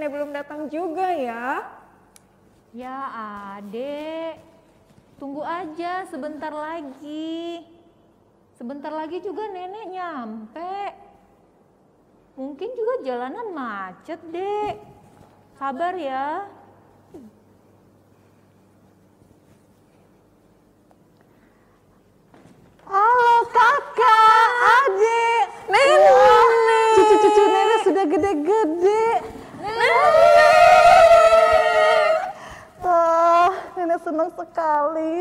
nenek belum datang juga ya? Ya adek, tunggu aja sebentar lagi. Sebentar lagi juga nenek nyampe. Mungkin juga jalanan macet, Dek. Sabar ya. Halo kakak, adik, nenek. Cucu-cucu nenek sudah gede-gede. Nenek senang sekali.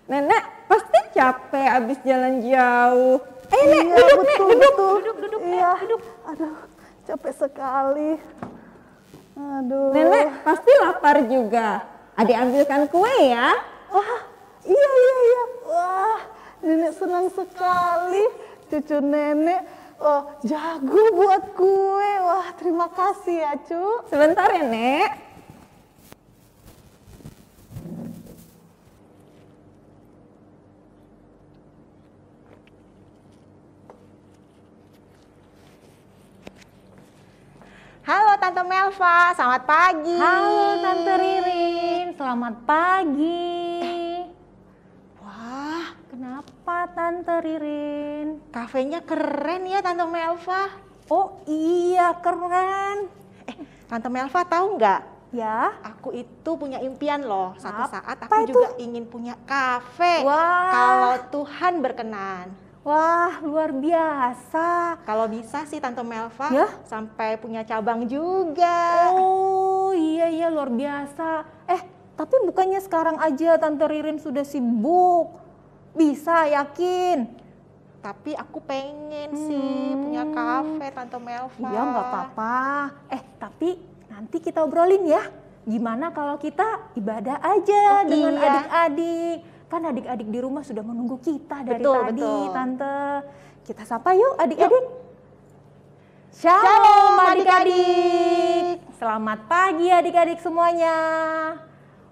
Nenek pasti capek abis jalan jauh. Nek, Iya, duduk, Nek, Duduk, Iya. duduk. Aduh, capek sekali. Aduh. Nenek pasti lapar juga. Adik ambilkan kue ya. Wah, iya. Wah, nenek senang sekali. Cucu nenek, jago buat kue. Wah, terima kasih ya, Cu. Sebentar ya, Nek. Halo Tante Melva, selamat pagi. Halo Tante Ririn, selamat pagi. Wah, Kenapa Tante Ririn? kafenya keren ya Tante Melva. Oh iya, keren. Tante Melva tahu nggak? Ya, Aku itu punya impian loh. Satu Apa saat aku itu? juga ingin punya kafe. Wah. Kalau Tuhan berkenan. wah luar biasa. Kalau bisa sih Tante Melva Ya? sampai punya cabang juga. Oh iya luar biasa. Tapi bukannya sekarang aja Tante Ririn sudah sibuk? Bisa, yakin? Tapi aku pengen sih punya kafe Tante Melva. Iya nggak apa-apa. Tapi nanti kita obrolin ya. Gimana kalau kita ibadah aja Oh, dengan iya. adik-adik? Kan adik-adik di rumah sudah menunggu kita dari Betul, tadi, betul. Tante. Kita sapa yuk adik-adik. Shalom, Shalom adik-adik. adik-adik. Selamat pagi adik-adik semuanya.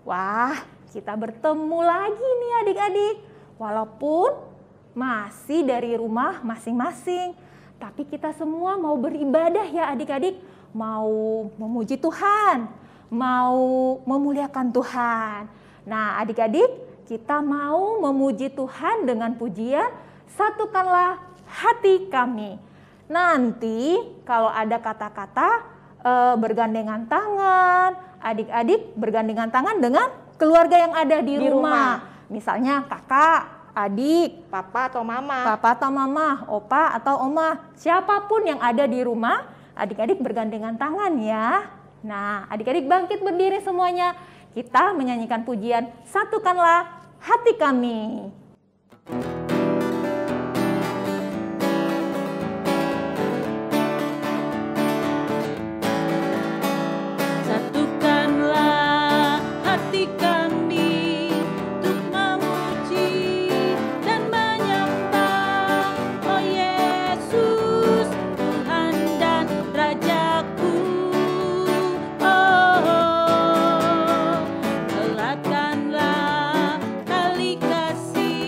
Wah, kita bertemu lagi nih adik-adik. Walaupun masih dari rumah masing-masing, tapi kita semua mau beribadah ya adik-adik. Mau memuji Tuhan, mau memuliakan Tuhan. Nah adik-adik, kita mau memuji Tuhan dengan pujian "Satukanlah Hati Kami". Nanti kalau ada kata-kata bergandengan tangan, adik-adik bergandengan tangan dengan keluarga yang ada di rumah. Misalnya kakak, adik, Papa atau Mama. papa atau mama, opa atau oma, siapapun yang ada di rumah, adik-adik bergandengan tangan ya. Nah, adik-adik bangkit berdiri semuanya. Kita menyanyikan pujian "Satukanlah Hati Kami". Satukanlah hati kami untuk memuji dan menyembah, oh Yesus, Tuhan dan Rajaku. Oh, eratkanlah tali kasih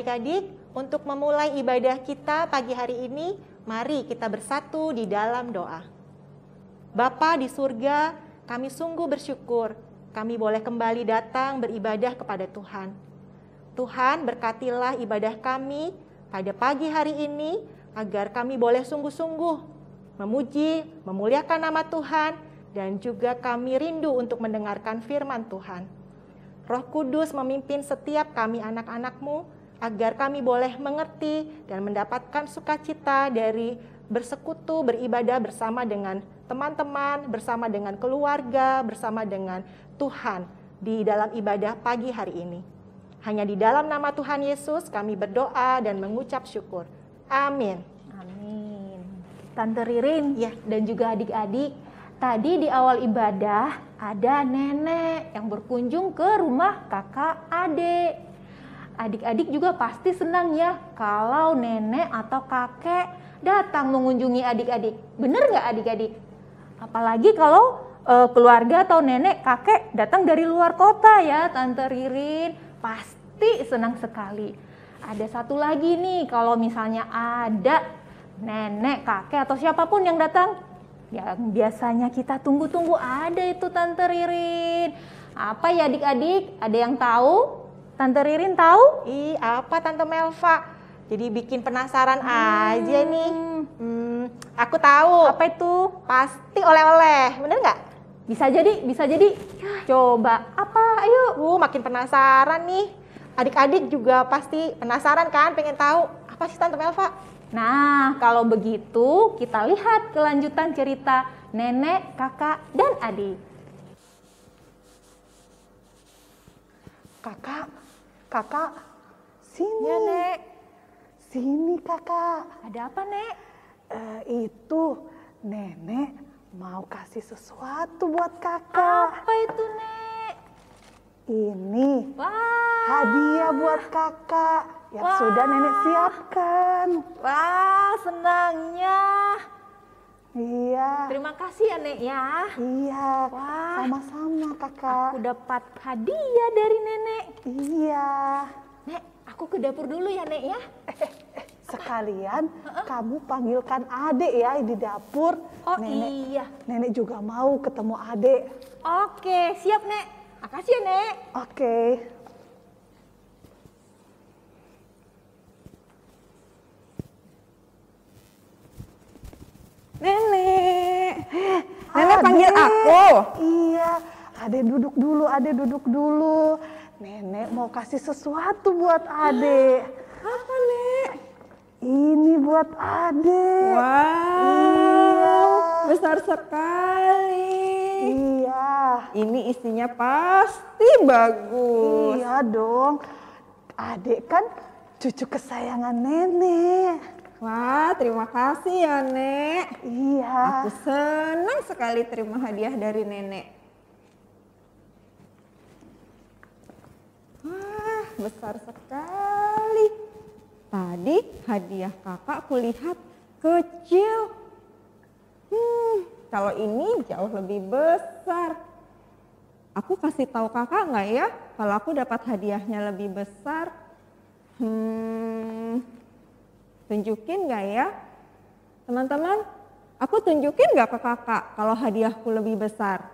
adik-adik, untuk memulai ibadah kita pagi hari ini, mari kita bersatu di dalam doa. Bapa di surga, kami sungguh bersyukur kami boleh kembali datang beribadah kepada Tuhan. Tuhan, berkatilah ibadah kami pada pagi hari ini agar kami boleh sungguh-sungguh memuji, memuliakan nama Tuhan, dan juga kami rindu untuk mendengarkan firman Tuhan. Roh Kudus memimpin setiap kami anak-anak-Mu agar kami boleh mengerti dan mendapatkan sukacita dari bersekutu, beribadah bersama dengan teman-teman, bersama dengan keluarga, bersama dengan Tuhan di dalam ibadah pagi hari ini. Hanya di dalam nama Tuhan Yesus kami berdoa dan mengucap syukur. Amin. Amin. Tante Ririn Ya. dan juga adik-adik, tadi di awal ibadah ada nenek yang berkunjung ke rumah kakak adik. Adik-adik juga pasti senang ya kalau nenek atau kakek datang mengunjungi adik-adik. Bener nggak adik-adik? Apalagi kalau keluarga atau nenek kakek datang dari luar kota ya Tante Ririn. Pasti senang sekali. Ada satu lagi nih, kalau misalnya ada nenek, kakek atau siapapun yang datang, yang biasanya kita tunggu-tunggu, ada itu Tante Ririn. Apa ya adik-adik? Ada yang tahu? Tante Ririn tahu? Ih, apa Tante Melva? Jadi bikin penasaran aja nih. Aku tahu. Apa itu? Pasti oleh-oleh, bener nggak? Bisa jadi, bisa jadi. Coba, apa? Ayo. Makin penasaran nih. Adik-adik juga pasti penasaran kan, pengen tahu. Apa sih Tante Melva? Nah, kalau begitu kita lihat kelanjutan cerita nenek, kakak, dan adik. Kakak, sini. Ya, Nek. Sini kakak. Ada apa, Nek? Itu nenek mau kasih sesuatu buat kakak. Apa itu, Nek? Ini Wah, hadiah buat kakak yang Wah. sudah nenek siapkan. wah, senangnya. Iya. Terima kasih ya, Nek ya. Iya. Wah. Sama-sama kakak. Aku dapat hadiah dari nenek. Iya. Nek, aku ke dapur dulu ya, Nek ya. Sekalian kamu panggilkan adek ya di dapur. Oh Nenek, iya. Nenek juga mau ketemu adek. Oke, siap, Nek. Makasih ya, Nek. Oke. Nenek. Nenek Adek. panggil aku. Iya, adek duduk dulu, adek duduk dulu. Nenek mau kasih sesuatu buat adek. Apa, Nek? Ini buat adek. Wow, besar sekali. Iya. Ini isinya pasti bagus. Iya dong. Adek kan cucu kesayangan nenek. Wah, terima kasih ya, Nek. Iya. Aku senang sekali terima hadiah dari nenek. Wah, besar sekali. Tadi hadiah kakak kulihat kecil. Kalau ini jauh lebih besar. Aku kasih tahu kakak nggak ya kalau aku dapat hadiahnya lebih besar? Tunjukin nggak ya? Teman-teman, aku tunjukin nggak ke kakak kalau hadiahku lebih besar?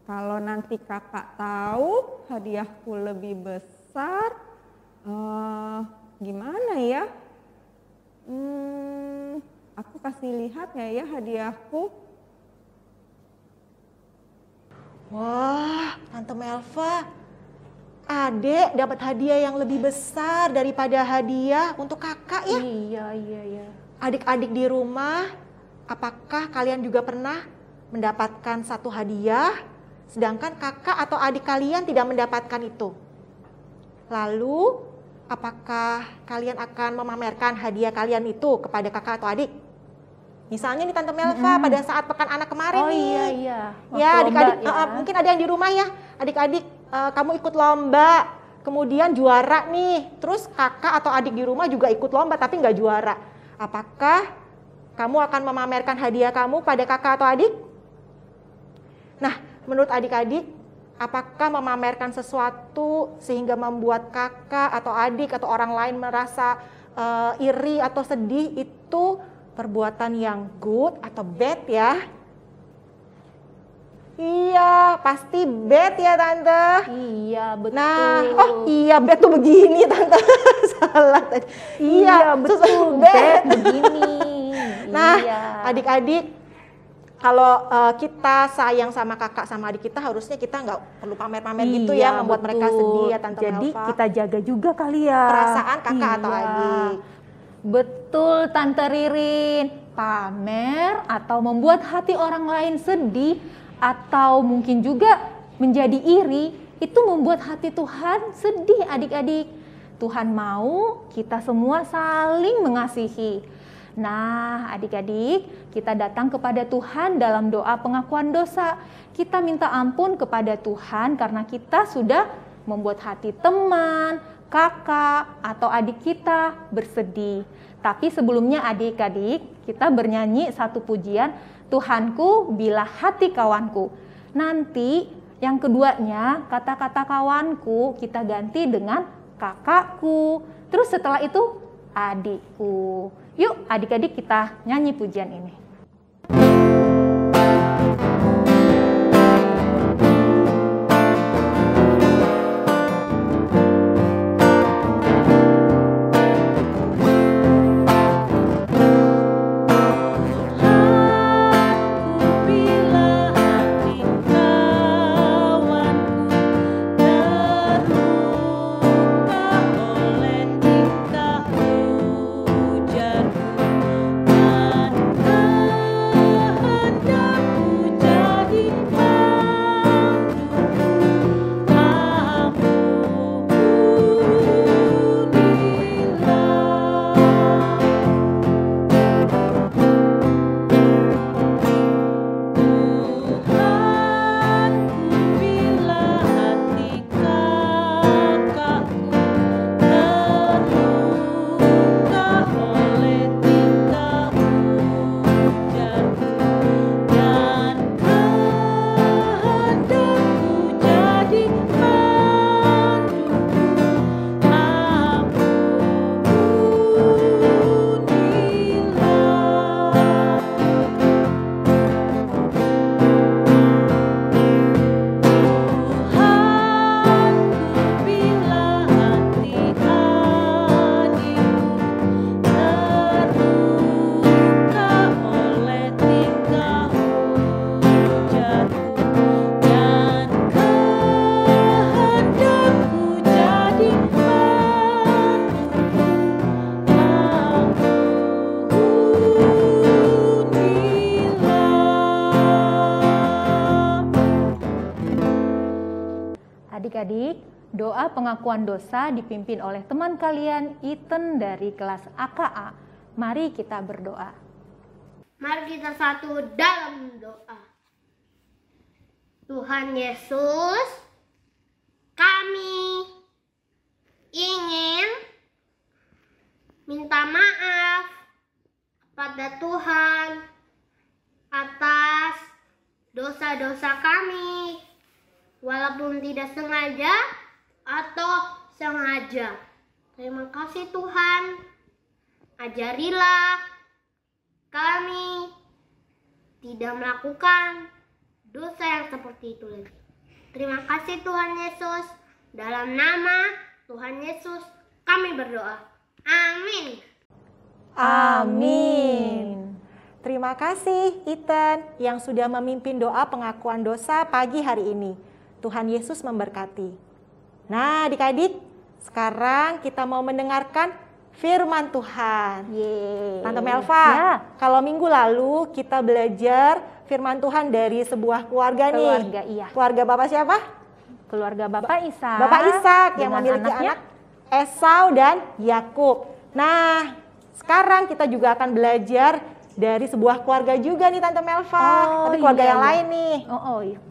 Kalau nanti kakak tahu hadiahku lebih besar, gimana ya? Aku kasih lihat nggak ya hadiahku? Wah, Tante Melva, adek dapat hadiah yang lebih besar daripada hadiah untuk kakak ya. Iya. Adik-adik di rumah, apakah kalian juga pernah mendapatkan satu hadiah, sedangkan kakak atau adik kalian tidak mendapatkan itu? Lalu, apakah kalian akan memamerkan hadiah kalian itu kepada kakak atau adik? Misalnya nih Tante Melva pada saat pekan anak kemarin Oh nih. iya. Ya, Waktu adik-adik, lomba, ya. mungkin ada yang di rumah ya, adik-adik kamu ikut lomba, kemudian juara nih, terus kakak atau adik di rumah juga ikut lomba tapi nggak juara. Apakah kamu akan memamerkan hadiah kamu pada kakak atau adik? Nah, menurut adik-adik, Apakah memamerkan sesuatu sehingga membuat kakak atau adik atau orang lain merasa iri atau sedih, itu perbuatan yang good atau bad ya? Iya, pasti bad ya Tante. Iya, betul. Nah, oh iya bad tuh begini Tante. Salah tadi. Iya, betul. Bad begini. Nah, Iya. adik-adik, kalau kita sayang sama kakak sama adik kita, harusnya kita nggak perlu pamer-pamer gitu ya, Iya, membuat mereka betul. sedih ya Tante Jadi Melva. kita jaga juga kali ya Perasaan kakak atau Iya. adik. Betul Tante Ririn. Pamer atau membuat hati orang lain sedih atau mungkin juga menjadi iri, itu membuat hati Tuhan sedih adik-adik. Tuhan mau kita semua saling mengasihi. Nah, adik-adik, kita datang kepada Tuhan dalam doa pengakuan dosa. Kita minta ampun kepada Tuhan karena kita sudah membuat hati teman, kakak, atau adik kita bersedih. Tapi sebelumnya adik-adik, kita bernyanyi satu pujian, Tuhanku bila hati kawanku. Nanti yang keduanya, kata-kata kawanku kita ganti dengan kakakku. Terus setelah itu adikku. Yuk adik-adik kita nyanyi pujian ini. Bila hati kawanku terluka oleh tingkah ujarku dan kehendakku jadi panduku, Tuhanku bila hati kakakku terluka oleh tingkah ujarku dan kehendakku jadi panduku, Tuhanku bila hati adikku terluka oleh tingkah ujarku dan kehendakku jadi Adik-adik, doa pengakuan dosa dipimpin oleh teman kalian Iten dari kelas AKA. Mari kita berdoa. Mari kita satu dalam doa. Tuhan Yesus, kami ingin minta maaf kepada Tuhan atas dosa-dosa kami, walaupun tidak sengaja atau sengaja. Terima kasih Tuhan, ajarilah kami tidak melakukan dosa yang seperti itu lagi. Terima kasih Tuhan Yesus. Dalam nama Tuhan Yesus kami berdoa. Amin. Amin. Terima kasih Iten yang sudah memimpin doa pengakuan dosa pagi hari ini. Tuhan Yesus memberkati. Nah adik-adik, sekarang kita mau mendengarkan firman Tuhan. Yeay. Tante Melva, Ya. kalau minggu lalu kita belajar firman Tuhan dari sebuah keluarga nih. Keluarga, iya. Keluarga Bapak siapa? Keluarga Bapak Ishak. Bapak Ishak yang dengan memiliki anaknya. anak Esau dan Yakub. Nah, sekarang kita juga akan belajar dari sebuah keluarga juga nih Tante Melva. Oh, Tapi keluarga iya, yang iya. lain nih.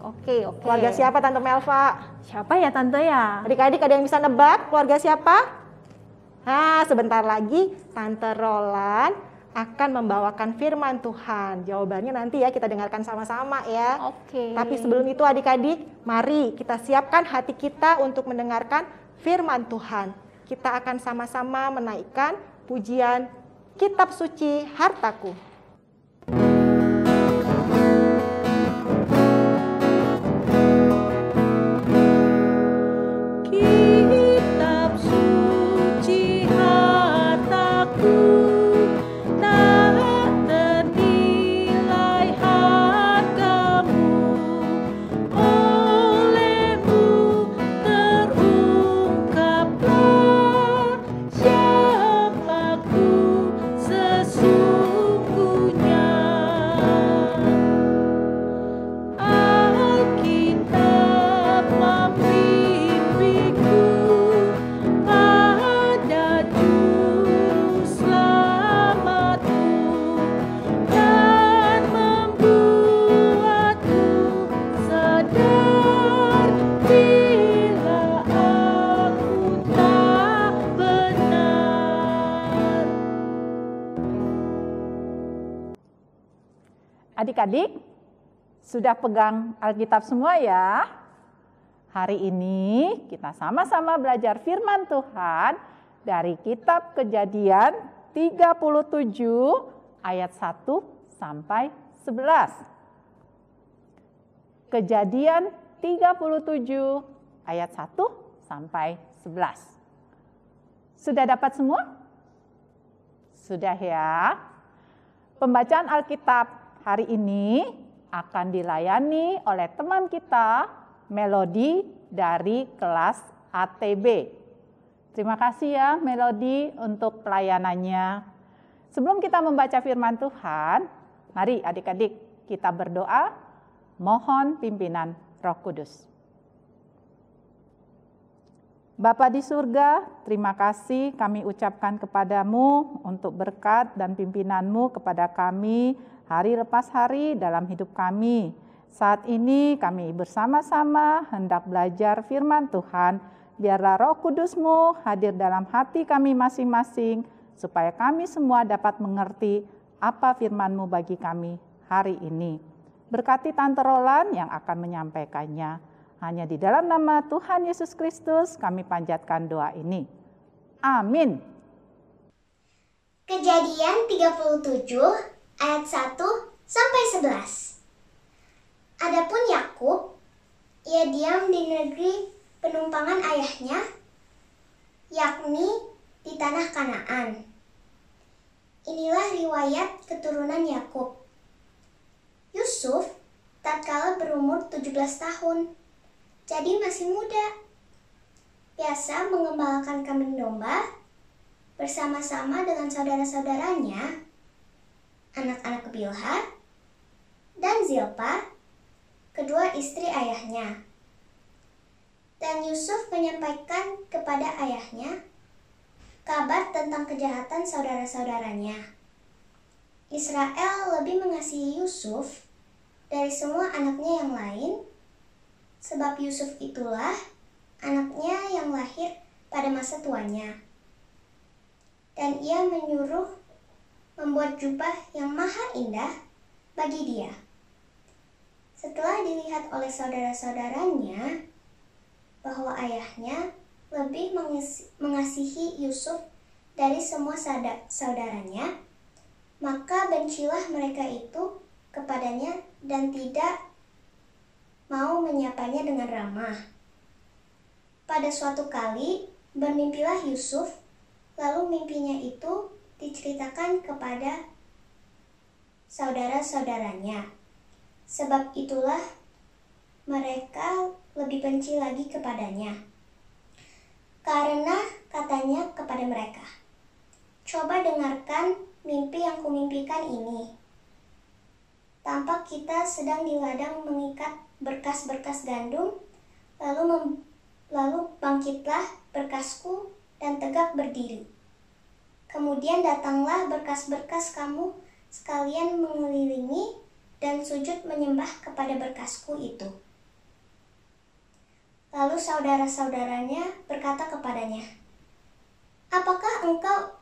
Oke. Keluarga siapa Tante Melva? Siapa ya Tante ya? Adik-adik ada yang bisa nebak keluarga siapa? Nah, sebentar lagi Tante Roland akan membawakan firman Tuhan. Jawabannya nanti ya kita dengarkan sama-sama ya. Oke. Tapi sebelum itu adik-adik, mari kita siapkan hati kita untuk mendengarkan firman Tuhan. Kita akan sama-sama menaikkan pujian Kitab Suci Hartaku. Kitab suci hartaku, tak ternilai hargamu, olehmu terungkaplah siapaku sesungguhnya. Alkitab membimbingku pada juru selamatku dan membuatku sadar bila aku tak benar. Adik-adik, sudah pegang Alkitab semua ya? Hari ini kita sama-sama belajar firman Tuhan dari kitab Kejadian 37 ayat 1 sampai 11. Kejadian 37 ayat 1 sampai 11. Sudah dapat semua? Sudah ya? Pembacaan Alkitab hari ini akan dilayani oleh teman kita, Melody dari kelas ATB. Terima kasih ya Melody untuk pelayanannya. Sebelum kita membaca firman Tuhan, mari adik-adik kita berdoa, mohon pimpinan Roh Kudus. Bapa di surga, terima kasih kami ucapkan kepadamu untuk berkat dan pimpinanmu kepada kami hari lepas hari dalam hidup kami. Saat ini kami bersama-sama hendak belajar firman Tuhan. Biarlah Roh Kudus-Mu hadir dalam hati kami masing-masing, supaya kami semua dapat mengerti apa firman-Mu bagi kami hari ini. Berkati Tante Roland yang akan menyampaikannya. Hanya di dalam nama Tuhan Yesus Kristus kami panjatkan doa ini. Amin. Kejadian 37 ayat 1 sampai 11. Adapun Yakub, ia diam di negeri penumpangan ayahnya, yakni di tanah Kanaan. Inilah riwayat keturunan Yakub. Yusuf tatkala berumur 17 tahun, jadi masih muda. Biasa mengembalakan kambing domba bersama-sama dengan saudara-saudaranya, anak-anak Bilha dan Zilpa, kedua istri ayahnya. Dan Yusuf menyampaikan kepada ayahnya kabar tentang kejahatan saudara-saudaranya. Israel lebih mengasihi Yusuf dari semua anaknya yang lain, sebab Yusuf itulah anaknya yang lahir pada masa tuanya. Dan ia menyuruh membuat jubah yang maha indah bagi dia. Setelah dilihat oleh saudara-saudaranya bahwa ayahnya lebih mengasihi Yusuf dari semua saudaranya, maka bencilah mereka itu kepadanya dan tidak mau menyapanya dengan ramah. Pada suatu kali bermimpilah Yusuf, lalu mimpinya itu diceritakan kepada saudara-saudaranya. Sebab itulah mereka lebih benci lagi kepadanya. Karena katanya kepada mereka, "Coba dengarkan mimpi yang kumimpikan ini. Tampak kita sedang di ladang mengikat berkas-berkas gandum, lalu bangkitlah berkasku dan tegak berdiri. Kemudian datanglah berkas-berkas kamu sekalian mengelilingi dan sujud menyembah kepada berkasku itu." Lalu saudara-saudaranya berkata kepadanya, "Apakah engkau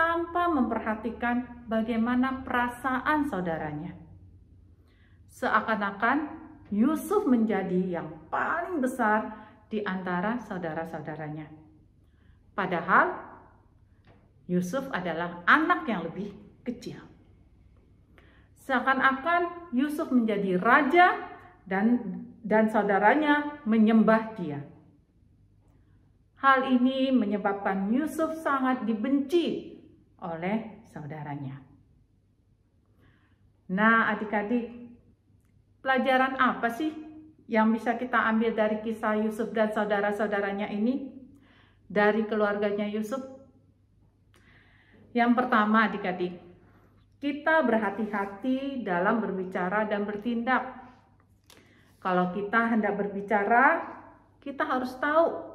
tanpa memperhatikan bagaimana perasaan saudaranya. Seakan-akan Yusuf menjadi yang paling besar di antara saudara-saudaranya. Padahal Yusuf adalah anak yang lebih kecil. Seakan-akan Yusuf menjadi raja dan saudaranya menyembah dia. Hal ini menyebabkan Yusuf sangat dibenci oleh saudaranya. Nah, adik-adik, pelajaran apa sih yang bisa kita ambil dari kisah Yusuf dan saudara-saudaranya ini? Dari keluarganya Yusuf? Yang pertama, adik-adik, kita berhati-hati dalam berbicara dan bertindak. Kalau kita hendak berbicara, kita harus tahu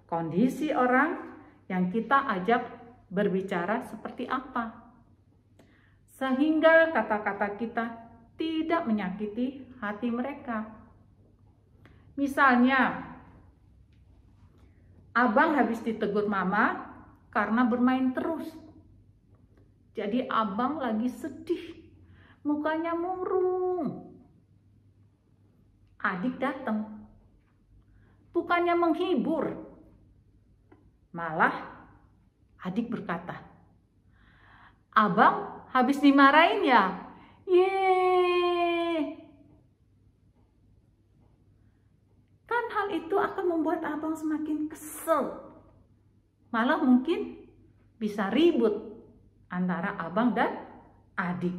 kondisi orang yang kita ajak berbicara seperti apa, sehingga kata-kata kita tidak menyakiti hati mereka. Misalnya, abang habis ditegur mama karena bermain terus. Jadi abang lagi sedih, mukanya murung. Adik datang, bukannya menghibur, malah adik berkata, abang habis dimarahin ya? Yeay. Kan hal itu akan membuat abang semakin kesel. Malah mungkin bisa ribut antara abang dan adik.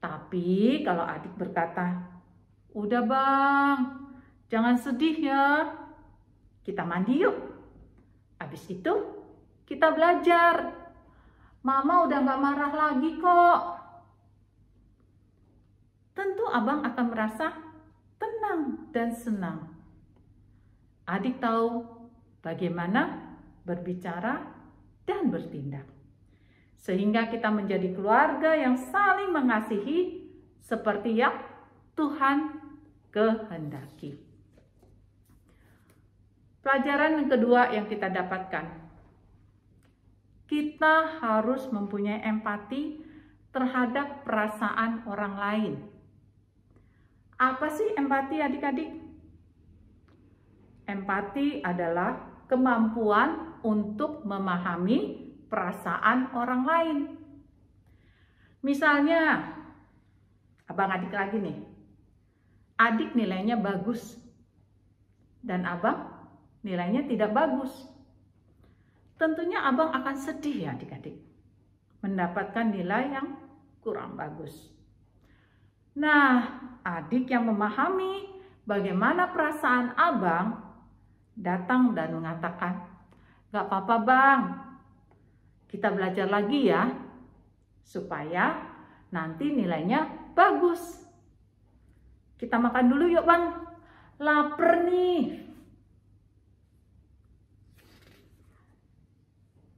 Tapi kalau adik berkata, udah bang, jangan sedih ya, kita mandi yuk. Habis itu kita belajar. Mama udah gak marah lagi kok. Tentu abang akan merasa tenang dan senang. Adik tahu bagaimana berbicara dan bertindak. Sehingga kita menjadi keluarga yang saling mengasihi seperti yang Tuhan kehendaki. Pelajaran yang kedua yang kita dapatkan, kita harus mempunyai empati terhadap perasaan orang lain. Apa sih empati, adik-adik? Empati adalah kemampuan untuk memahami perasaan orang lain. Misalnya, abang adik lagi nih. Adik nilainya bagus dan abang nilainya tidak bagus. Tentunya abang akan sedih ya adik-adik, mendapatkan nilai yang kurang bagus. Nah, adik yang memahami bagaimana perasaan abang datang dan mengatakan, gak apa-apa bang, kita belajar lagi ya, supaya nanti nilainya bagus. Kita makan dulu yuk bang, lapar nih.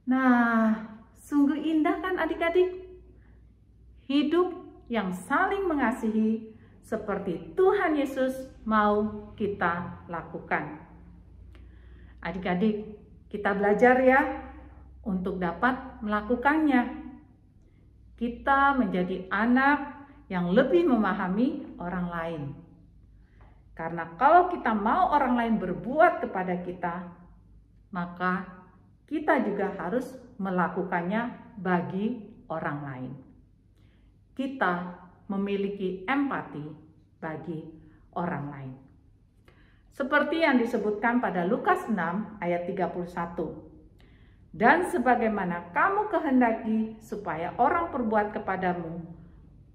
Nah, sungguh indah kan adik-adik? Hidup yang saling mengasihi seperti Tuhan Yesus mau kita lakukan. Adik-adik, kita belajar ya untuk dapat melakukannya. Kita menjadi anak yang lebih memahami orang lain. Karena kalau kita mau orang lain berbuat kepada kita, maka kita juga harus melakukannya bagi orang lain. Kita memiliki empati bagi orang lain. Seperti yang disebutkan pada Lukas 6 ayat 31. Dan sebagaimana kamu kehendaki supaya orang perbuat kepadamu,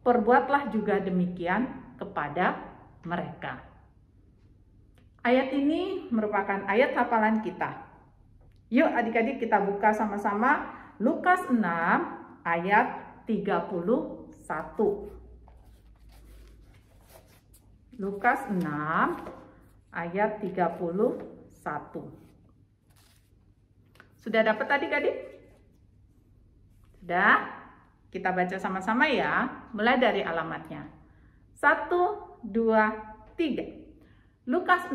perbuatlah juga demikian kepada mereka. Ayat ini merupakan ayat hafalan kita. Yuk adik-adik kita buka sama-sama Lukas 6 ayat 31. Lukas 6 ayat 31. Sudah dapat adik-adik? Sudah? Kita baca sama-sama ya, mulai dari alamatnya. 1, 2, 3. Lukas 6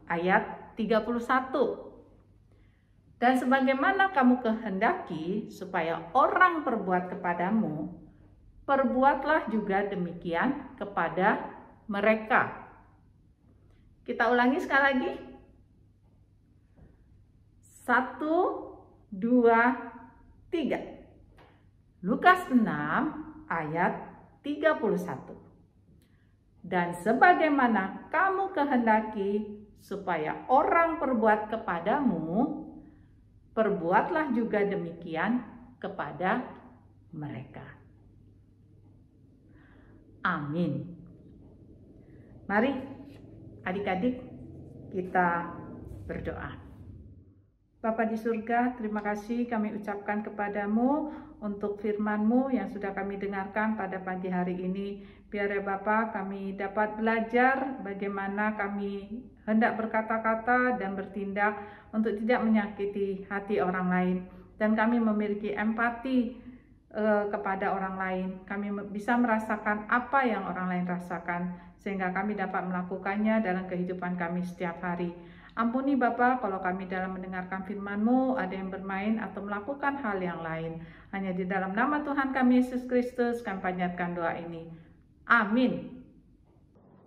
ayat 31. Dan sebagaimana kamu kehendaki supaya orang perbuat kepadamu, perbuatlah juga demikian kepada mereka. Kita ulangi sekali lagi. 1, 2, 3. Lukas 6 ayat 31. Dan sebagaimana kamu kehendaki supaya orang perbuat kepadamu, perbuatlah juga demikian kepada mereka. Amin. Mari adik-adik kita berdoa. Bapa di surga, terima kasih kami ucapkan kepadamu untuk firman-Mu yang sudah kami dengarkan pada pagi hari ini. Biar ya Bapa, kami dapat belajar bagaimana kami hendak berkata-kata dan bertindak untuk tidak menyakiti hati orang lain. Dan kami memiliki empati kepada orang lain. Kami bisa merasakan apa yang orang lain rasakan, sehingga kami dapat melakukannya dalam kehidupan kami setiap hari. Ampuni Bapa kalau kami dalam mendengarkan firman-Mu ada yang bermain atau melakukan hal yang lain. Hanya di dalam nama Tuhan kami Yesus Kristus kami panjatkan doa ini. Amin.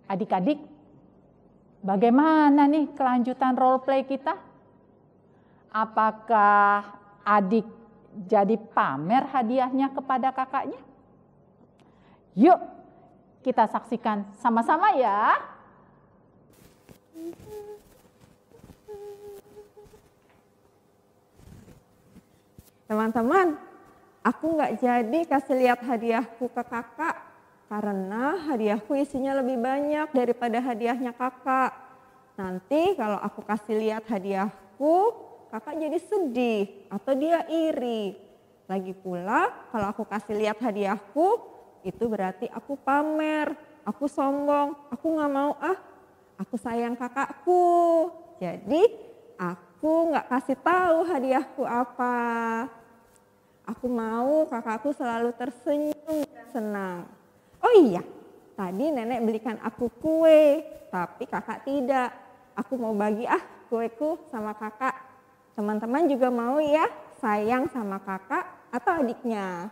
Adik-adik, bagaimana nih kelanjutan role play kita? Apakah adik jadi pamer hadiahnya kepada kakaknya? Yuk, kita saksikan sama-sama ya. Teman-teman, aku nggak jadi kasih lihat hadiahku ke kakak karena hadiahku isinya lebih banyak daripada hadiahnya kakak. Nanti kalau aku kasih lihat hadiahku, kakak jadi sedih atau dia iri. Lagi pula kalau aku kasih lihat hadiahku, itu berarti aku pamer, aku sombong, aku nggak mau aku sayang kakakku. Jadi aku nggak kasih tahu hadiahku apa. Aku mau kakakku selalu tersenyum dan senang. Oh iya, tadi nenek belikan aku kue, tapi kakak tidak. Aku mau bagi kueku sama kakak. Teman-teman juga mau ya sayang sama kakak atau adiknya.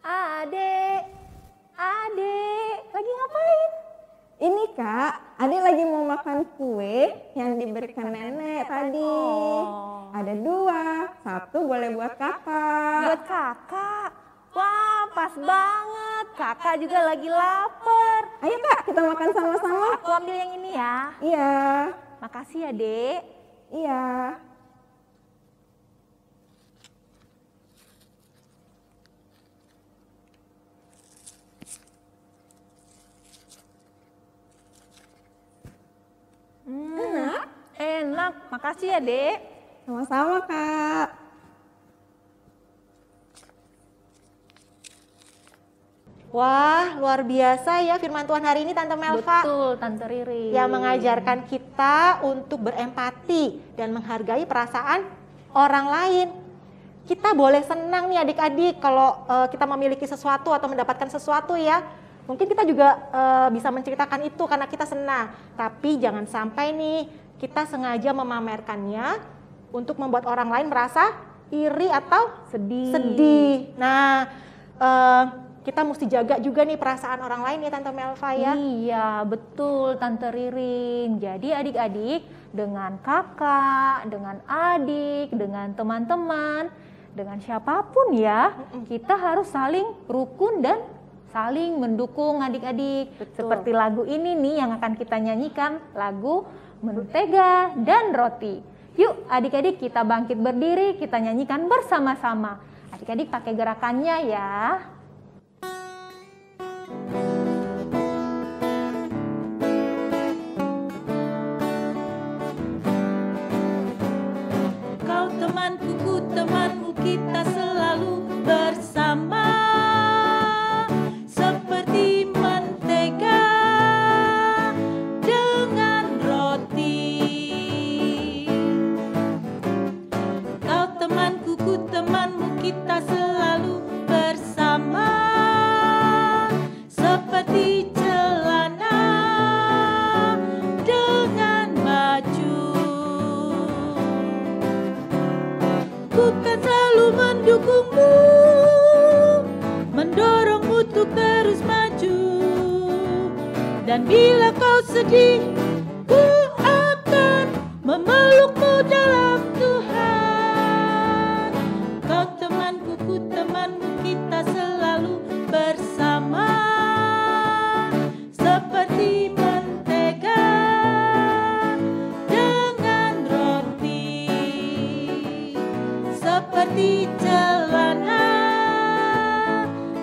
Adek, lagi ngapain? Ini Kak, adik lagi mau makan kue yang diberikan nenek tadi. Ada 2, 1 boleh buat kakak. Buat kakak? Wah, pas banget. Kakak juga lagi lapar. Ayo Kak, kita makan sama-sama. Aku ambil yang ini ya. Iya. Makasih ya, Dek. Iya. Enak. Makasih ya, Dek. Sama-sama Kak. Wah, luar biasa ya firman Tuhan hari ini Tante Melva. Betul, Tante Riri. Yang mengajarkan kita untuk berempati dan menghargai perasaan orang lain. Kita boleh senang nih adik-adik kalau kita memiliki sesuatu atau mendapatkan sesuatu ya. Mungkin kita juga bisa menceritakan itu karena kita senang. Tapi jangan sampai nih kita sengaja memamerkannya untuk membuat orang lain merasa iri atau sedih. Nah, kita mesti jaga juga nih perasaan orang lain ya Tante Melva ya. Iya, betul Tante Ririn. Jadi adik-adik dengan kakak, dengan adik, dengan teman-teman, dengan siapapun ya, kita harus saling rukun dan saling mendukung adik-adik. Seperti lagu ini nih yang akan kita nyanyikan, lagu Mentega dan Roti. Yuk adik-adik kita bangkit berdiri, kita nyanyikan bersama-sama. Adik-adik pakai gerakannya ya. Kau temanku, ku temanmu, kita selalu bersama. Seperti mentega dengan roti. Kau temanku, ku temanmu, kita selalu bersama. Aku kan selalu mendukungmu, mendorongmu untuk terus maju. Dan bila kau sedih, ku akan memelukmu dalam Tuhan. Kau temanku, ku temanmu, kita selalu bersama. Seperti mentega dengan roti, seperti celana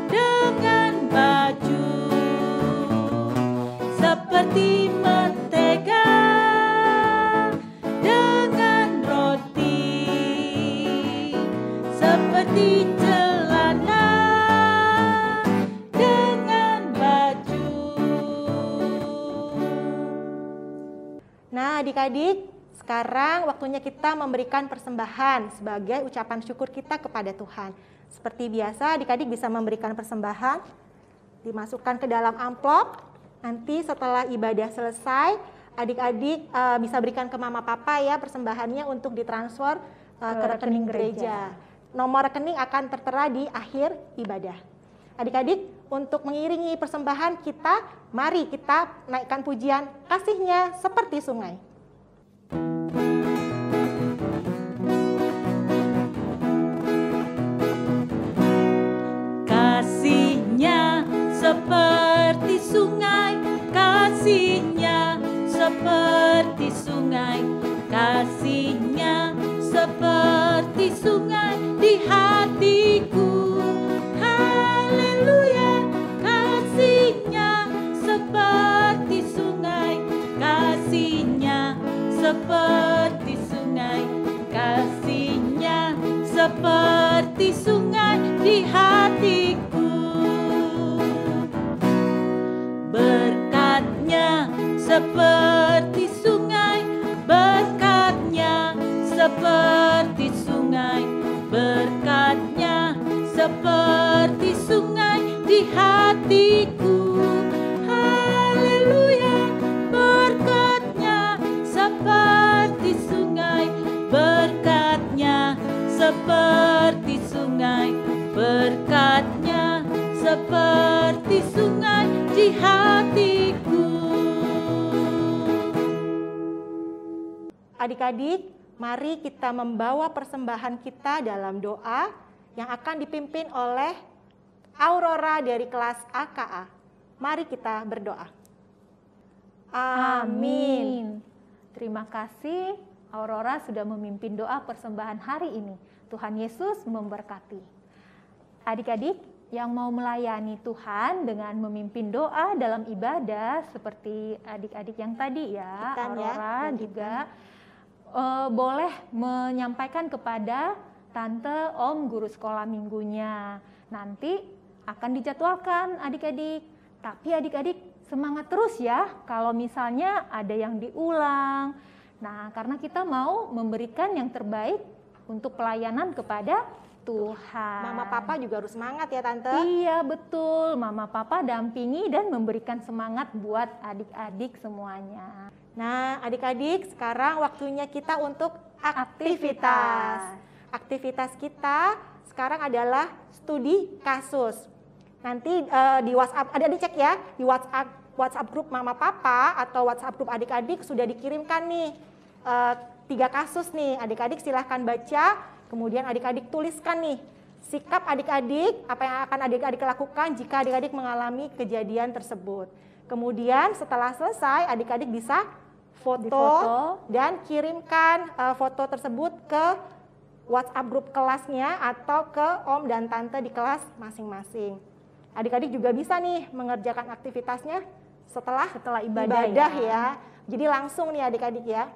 dengan baju, seperti mentega dengan roti, seperti celana dengan baju. Nah, adik-adik, sekarang waktunya kita memberikan persembahan sebagai ucapan syukur kita kepada Tuhan. Seperti biasa, adik-adik bisa memberikan persembahan, dimasukkan ke dalam amplop. Nanti setelah ibadah selesai, adik-adik bisa berikan ke mama papa ya persembahannya untuk ditransfer ke rekening gereja. Nomor rekening akan tertera di akhir ibadah. Adik-adik, untuk mengiringi persembahan kita, mari kita naikkan pujian kasihnya seperti sungai. Kasihnya seperti sungai, kasihnya seperti sungai, kasihnya seperti sungai di hatiku. Haleluya, kasihnya seperti sungai, kasihnya seperti sungai, kasihnya seperti sungai di hatiku. Berkatnya seperti sungai, berkatnya seperti sungai, berkatnya seperti sungai di hatiku. Haleluya, berkatnya seperti sungai, berkatnya seperti sungai, berkatnya seperti sungai di hatiku. Adik-adik, mari kita membawa persembahan kita dalam doa yang akan dipimpin oleh Aurora dari kelas AKA. Mari kita berdoa. Amin. Terima kasih Aurora sudah memimpin doa persembahan hari ini. Tuhan Yesus memberkati. Adik-adik yang mau melayani Tuhan dengan memimpin doa dalam ibadah seperti adik-adik yang tadi ya, Ikan, Aurora ya, juga boleh menyampaikan kepada Tante, Om, guru sekolah minggunya. Nanti akan dijadwalkan adik-adik. Tapi adik-adik semangat terus ya kalau misalnya ada yang diulang. Nah, karena kita mau memberikan yang terbaik untuk pelayanan kepada Tuhan. Mama Papa juga harus semangat ya Tante. Iya betul, Mama Papa dampingi dan memberikan semangat buat adik-adik semuanya. Nah, adik-adik, sekarang waktunya kita untuk aktivitas. Aktivitas kita sekarang adalah studi kasus. Nanti di WhatsApp, ada dicek ya, di WhatsApp grup Mama Papa atau WhatsApp grup adik-adik sudah dikirimkan nih 3 kasus nih. Adik-adik silahkan baca, kemudian adik-adik tuliskan nih sikap adik-adik, apa yang akan adik-adik lakukan jika adik-adik mengalami kejadian tersebut. Kemudian setelah selesai, adik-adik bisa foto dan kirimkan foto tersebut ke WhatsApp grup kelasnya atau ke Om dan Tante di kelas masing-masing. Adik-adik juga bisa nih mengerjakan aktivitasnya setelah ibadah ya. Jadi langsung nih adik-adik ya.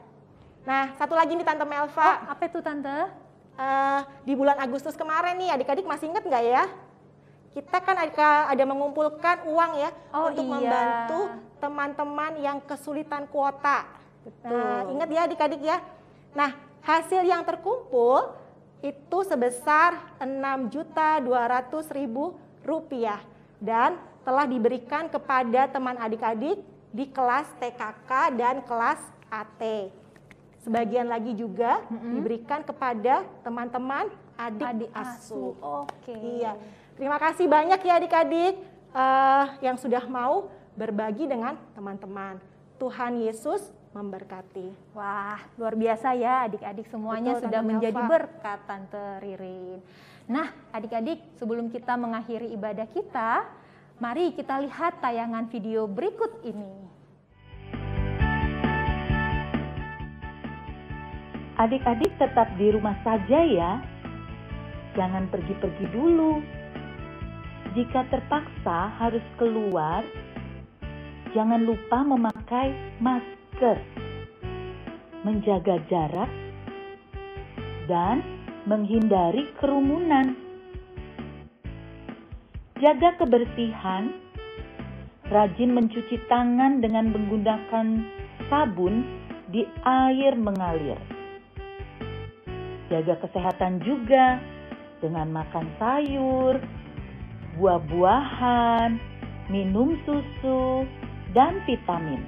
Nah, satu lagi nih Tante Melva. Apa itu Tante? Di bulan Agustus kemarin nih adik-adik masih ingat nggak ya? Kita kan ada mengumpulkan uang ya untuk membantu teman-teman yang kesulitan kuota. Nah, ingat ya adik-adik ya. Nah, hasil yang terkumpul itu sebesar Rp6.200.000 dan telah diberikan kepada teman adik-adik di kelas TKK dan kelas AT. Sebagian lagi juga diberikan kepada teman-teman adik asuh. Oke. Iya. Terima kasih banyak ya adik-adik yang sudah mau berbagi dengan teman-teman. Tuhan Yesus memberkati. Wah, luar biasa ya adik-adik semuanya. Betul, sudah Tante menjadi Melva. berkat Tante Ririn. Nah, adik-adik, sebelum kita mengakhiri ibadah kita, mari kita lihat tayangan video berikut ini. Adik-adik tetap di rumah saja ya. Jangan pergi-pergi dulu. Jika terpaksa harus keluar, jangan lupa memakai masker, menjaga jarak, dan menghindari kerumunan. Jaga kebersihan, rajin mencuci tangan dengan menggunakan sabun di air mengalir. Jaga kesehatan juga dengan makan sayur, buah-buahan, minum susu, dan vitamin.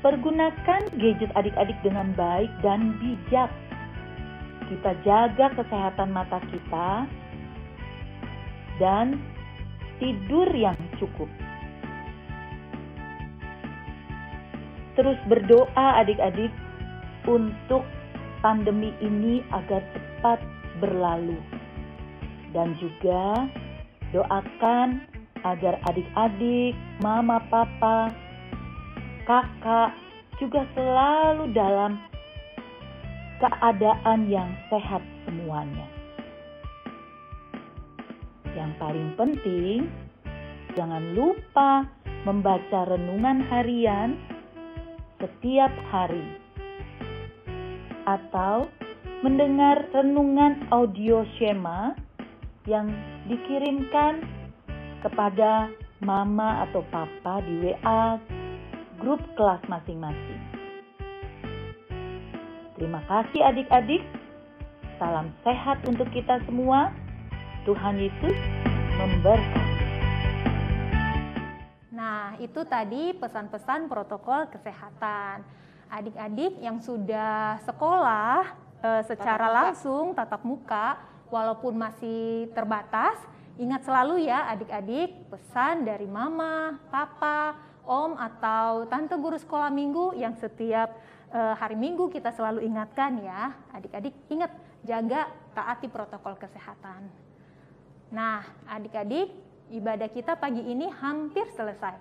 Pergunakan gadget adik-adik dengan baik dan bijak. Kita jaga kesehatan mata kita dan tidur yang cukup. Terus berdoa adik-adik untuk pandemi ini agar cepat berlalu. Dan juga doakan agar adik-adik, mama, papa, kakak juga selalu dalam keadaan yang sehat semuanya. Yang paling penting, jangan lupa membaca renungan harian setiap hari atau mendengar renungan audio Shema yang dikirimkan kepada mama atau papa di WA grup kelas masing-masing. Terima kasih adik-adik. Salam sehat untuk kita semua. Tuhan Yesus memberkati. Nah, itu tadi pesan-pesan protokol kesehatan. Adik-adik yang sudah sekolah secara langsung tatap muka, walaupun masih terbatas, ingat selalu ya adik-adik pesan dari mama, papa, om atau tante guru sekolah minggu yang setiap hari Minggu kita selalu ingatkan ya. Adik-adik ingat jaga taati protokol kesehatan. Nah, adik-adik ibadah kita pagi ini hampir selesai.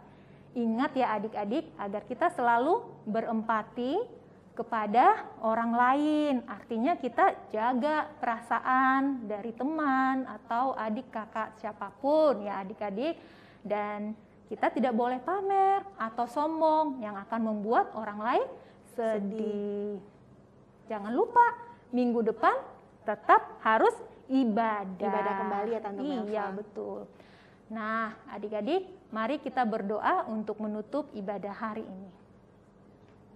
Ingat ya adik-adik agar kita selalu berempati kepada orang lain. Artinya kita jaga perasaan dari teman atau adik kakak siapapun ya adik-adik. Dan kita tidak boleh pamer atau sombong yang akan membuat orang lain sedih. Jangan lupa minggu depan tetap harus ibadah. Ibadah kembali ya Tante Melva. Iya betul. Nah adik-adik mari kita berdoa untuk menutup ibadah hari ini.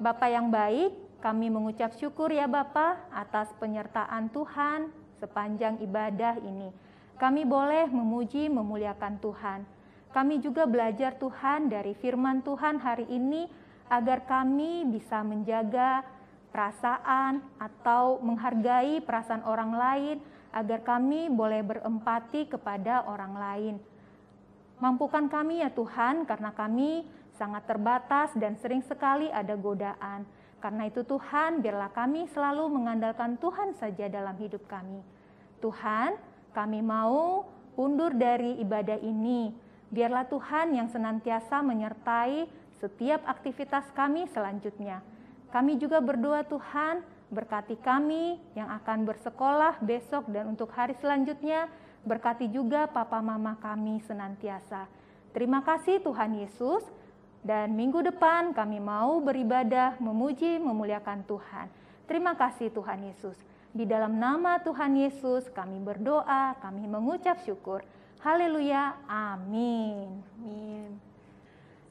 Bapa yang baik, kami mengucap syukur ya Bapa atas penyertaan Tuhan sepanjang ibadah ini. Kami boleh memuji memuliakan Tuhan. Kami juga belajar Tuhan dari firman Tuhan hari ini agar kami bisa menjaga perasaan atau menghargai perasaan orang lain, agar kami boleh berempati kepada orang lain. Mampukan kami ya Tuhan, karena kami sangat terbatas dan sering sekali ada godaan. Karena itu Tuhan, biarlah kami selalu mengandalkan Tuhan saja dalam hidup kami. Tuhan, kami mau undur dari ibadah ini. Biarlah Tuhan yang senantiasa menyertai setiap aktivitas kami selanjutnya. Kami juga berdoa Tuhan, berkati kami yang akan bersekolah besok dan untuk hari selanjutnya. Berkati juga papa mama kami senantiasa. Terima kasih Tuhan Yesus. Dan minggu depan kami mau beribadah, memuji, memuliakan Tuhan. Terima kasih Tuhan Yesus. Di dalam nama Tuhan Yesus kami berdoa, kami mengucap syukur. Haleluya, amin. Amin.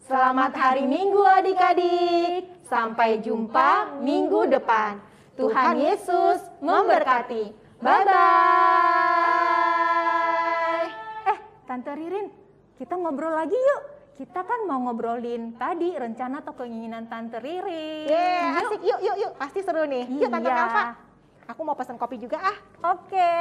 Selamat hari Minggu adik-adik. Sampai jumpa minggu depan. Tuhan Yesus memberkati. Bye-bye. Tante Ririn, kita ngobrol lagi yuk. kita kan mau ngobrolin tadi rencana atau keinginan Tante Riri. Asik, yuk, pasti seru nih. Yuk Tante Iya. Elva, aku mau pesan kopi juga ah. Oke.